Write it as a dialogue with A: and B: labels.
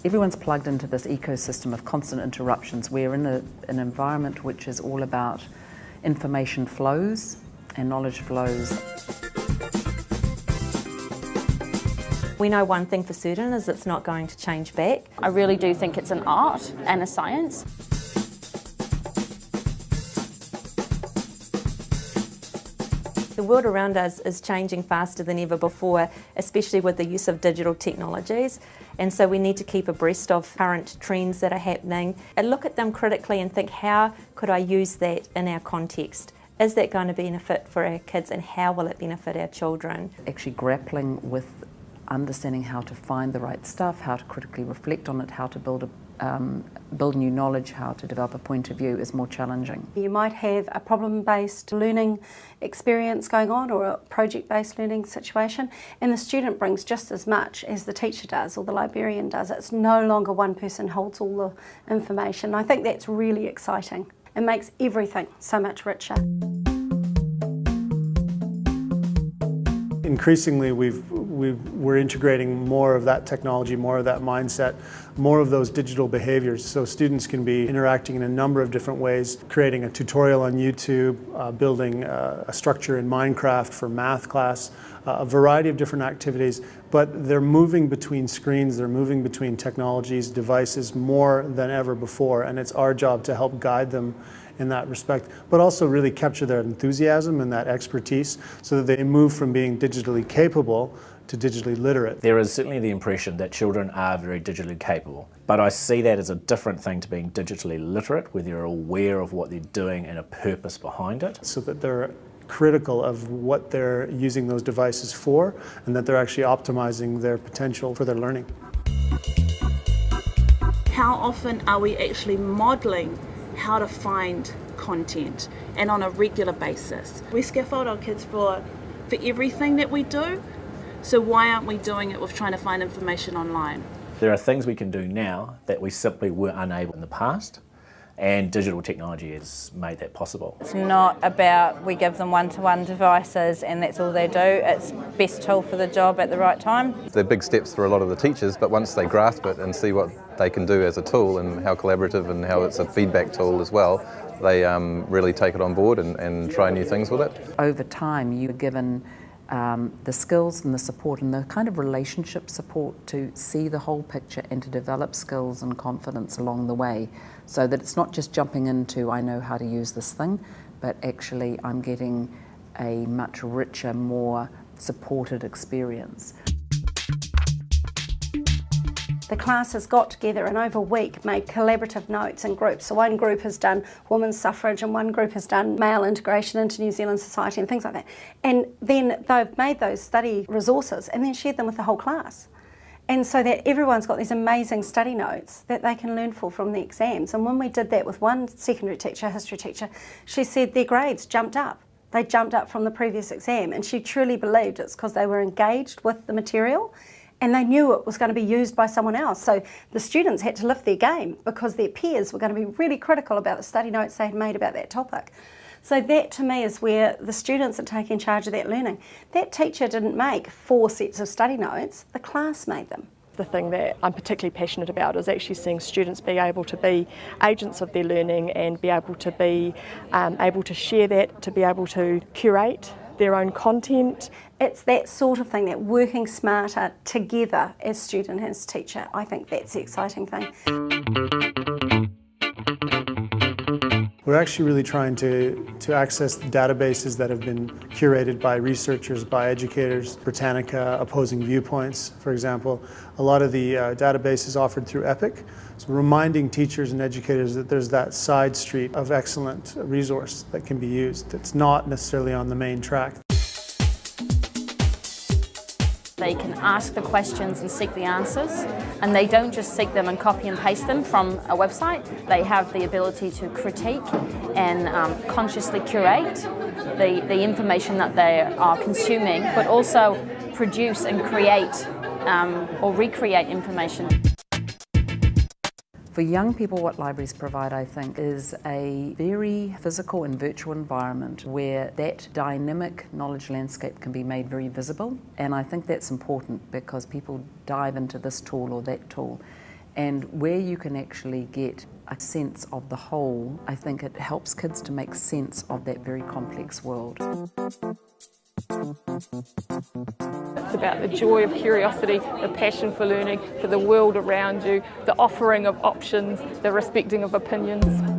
A: Everyone's plugged into this ecosystem of constant interruptions. We're in an environment which is all about information flows and knowledge flows.
B: We know one thing for certain is it's not going to change back.
C: I really do think it's an art and a science.
B: The world around us is changing faster than ever before, especially with the use of digital technologies. And so we need to keep abreast of current trends that are happening and look at them critically and think, how could I use that in our context? Is that going to benefit for our kids, and how will it benefit our children?
A: Actually grappling with understanding how to find the right stuff, how to critically reflect on it, how to build new knowledge, how to develop a point of view is more challenging.
D: You might have a problem-based learning experience going on, or a project-based learning situation, and the student brings just as much as the teacher does or the librarian does. It's no longer one person holds all the information. I think that's really exciting. It makes everything so much richer.
E: Increasingly, we're integrating more of that technology, more of that mindset, more of those digital behaviors, so students can be interacting in a number of different ways, creating a tutorial on YouTube, building a structure in Minecraft for math class, a variety of different activities, but they're moving between screens, they're moving between technologies, devices more than ever before, and it's our job to help guide them in that respect, but also really capture their enthusiasm and that expertise so that they move from being digitally capable to digitally literate.
F: There is certainly the impression that children are very digitally capable, but I see that as a different thing to being digitally literate, where they're aware of what they're doing and a purpose behind it.
E: So that they're critical of what they're using those devices for, and that they're actually optimizing their potential for their learning.
G: How often are we actually modelling how to find content, and on a regular basis? We scaffold our kids for everything that we do, so why aren't we doing it with trying to find information online?
F: There are things we can do now that we simply were unable in the past, and digital technology has made that possible.
H: It's not about we give them one-to-one devices and that's all they do. It's best tool for the job at the right time.
I: They're big steps for a lot of the teachers, but once they grasp it and see what they can do as a tool and how collaborative and how it's a feedback tool as well, they really take it on board and try new things with it.
A: Over time, you're given the skills and the support and the kind of relationship support to see the whole picture and to develop skills and confidence along the way, so that it's not just jumping into, I know how to use this thing, but actually I'm getting a much richer, more supported experience.
D: The class has got together and over a week made collaborative notes in groups. So one group has done women's suffrage and one group has done male integration into New Zealand society and things like that. And then they've made those study resources and then shared them with the whole class. And so that everyone's got these amazing study notes that they can learn from the exams. And when we did that with one secondary teacher, history teacher, she said their grades jumped up. They jumped up from the previous exam, and she truly believed it's because they were engaged with the material and they knew it was going to be used by someone else. So the students had to lift their game because their peers were going to be really critical about the study notes they had made about that topic. So that to me is where the students are taking charge of that learning. That teacher didn't make 4 sets of study notes, the class made them.
J: The thing that I'm particularly passionate about is actually seeing students be able to be agents of their learning and be able to be able to share that, to be able to curate their own content.
D: It's that sort of thing, that working smarter together as student and as teacher. I think that's the exciting thing.
E: We're actually really trying to access the databases that have been curated by researchers, by educators, Britannica, opposing viewpoints, for example. A lot of the databases offered through EPIC, so reminding teachers and educators that there's that side street of excellent resource that can be used that's not necessarily on the main track.
C: They can ask the questions and seek the answers, and they don't just seek them and copy and paste them from a website. They have the ability to critique and consciously curate the information that they are consuming, but also produce and create or recreate information.
A: For young people, what libraries provide, I think, is a very physical and virtual environment where that dynamic knowledge landscape can be made very visible. And I think that's important because people dive into this tool or that tool And where you can actually get a sense of the whole, I think it helps kids to make sense of that very complex world.
K: It's about the joy of curiosity, the passion for learning, for the world around you, the offering of options, the respecting of opinions.